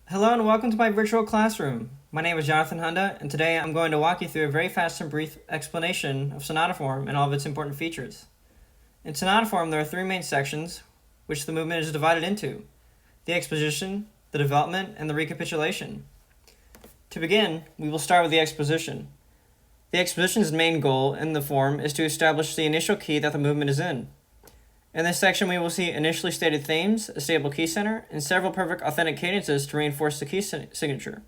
Hello and welcome to my virtual classroom. My name is Jonathan Hunda, and today I'm going to walk you through a very fast and brief explanation of sonata form and all of its important features. In sonata form, there are three main sections, which the movement is divided into: the exposition, the development, and the recapitulation. To begin, we will start with the exposition. The exposition's main goal in the form is to establish the initial key that the movement is in. In this section, we will see initially stated themes, a stable key center, and several perfect authentic cadences to reinforce the key signature.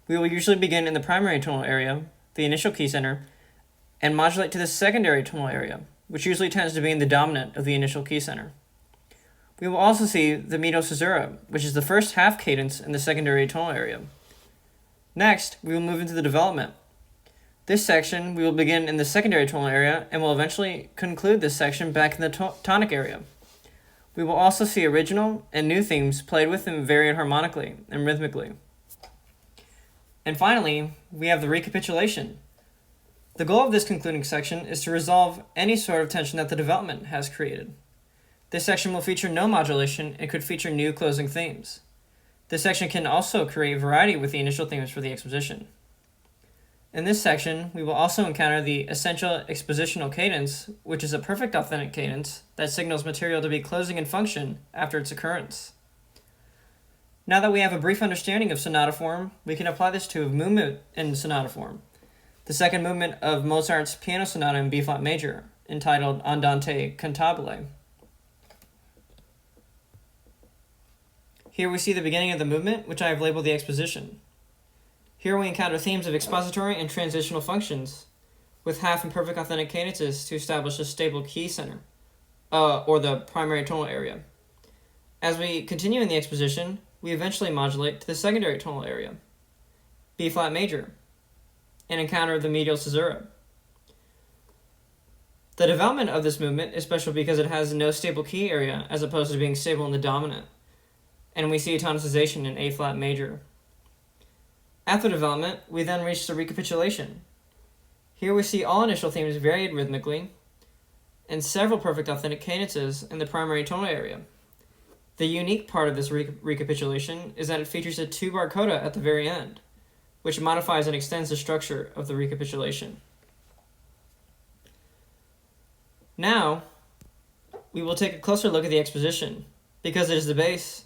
We will usually begin in the primary tonal area, the initial key center, and modulate to the secondary tonal area, which usually tends to be in the dominant of the initial key center. We will also see the medial caesura, which is the first half cadence in the secondary tonal area. Next, we will move into the development. This section, we will begin in the secondary tonal area and will eventually conclude this section back in the tonic area. We will also see original and new themes played with and varied harmonically and rhythmically. And finally, we have the recapitulation. The goal of this concluding section is to resolve any sort of tension that the development has created. This section will feature no modulation and could feature new closing themes. This section can also create variety with the initial themes for the exposition. In this section, we will also encounter the essential expositional cadence, which is a perfect authentic cadence that signals material to be closing in function after its occurrence. Now that we have a brief understanding of sonata form, we can apply this to a movement in sonata form, the second movement of Mozart's piano sonata in B-flat major, entitled Andante Cantabile. Here we see the beginning of the movement, which I have labeled the exposition. Here we encounter themes of expository and transitional functions, with half and perfect authentic cadences to establish a stable key center, or the primary tonal area. As we continue in the exposition, we eventually modulate to the secondary tonal area, B-flat major, and encounter the medial caesura. The development of this movement is special because it has no stable key area as opposed to being stable in the dominant, and we see tonicization in A-flat major. After development, we then reach the recapitulation. Here we see all initial themes varied rhythmically, and several perfect authentic cadences in the primary tonal area. The unique part of this recapitulation is that it features a two-bar coda at the very end, which modifies and extends the structure of the recapitulation. Now, we will take a closer look at the exposition, because it is the base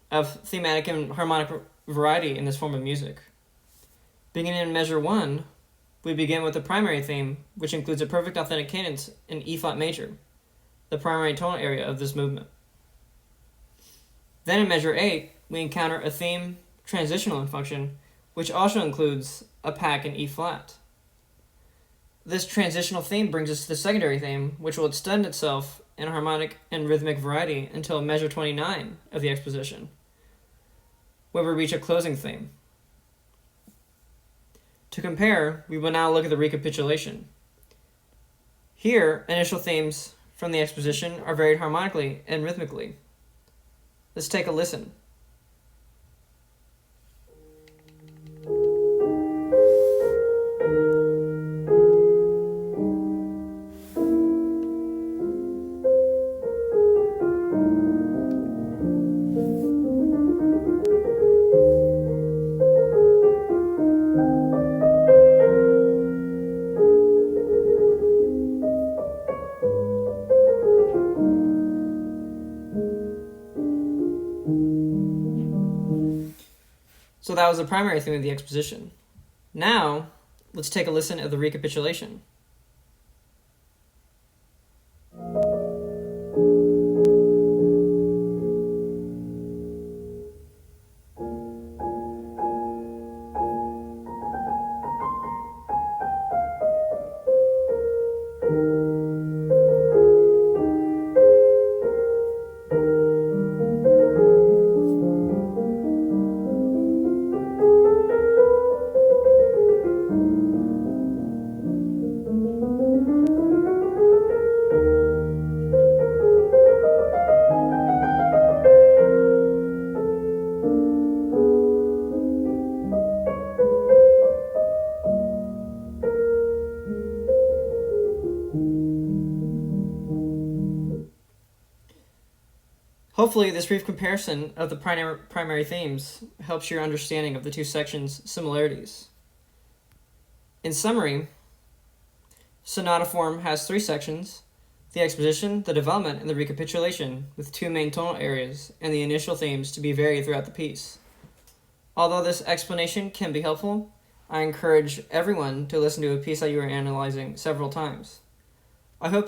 of thematic and harmonic variety in this form of music. Beginning in measure 1, we begin with the primary theme, which includes a perfect authentic cadence in E-flat major, the primary tonal area of this movement. Then in measure 8, we encounter a theme transitional in function, which also includes a pack in E-flat. This transitional theme brings us to the secondary theme, which will extend itself in harmonic and rhythmic variety until measure 29 of the exposition, where we reach a closing theme. To compare, we will now look at the recapitulation. Here, initial themes from the exposition are varied harmonically and rhythmically. Let's take a listen. So that was the primary theme of the exposition. Now, let's take a listen at the recapitulation. Hopefully, this brief comparison of the primary themes helps your understanding of the two sections' similarities. In summary, sonata form has three sections: the exposition, the development, and the recapitulation, with two main tonal areas and the initial themes to be varied throughout the piece. Although this explanation can be helpful, I encourage everyone to listen to a piece that you are analyzing several times. I hope you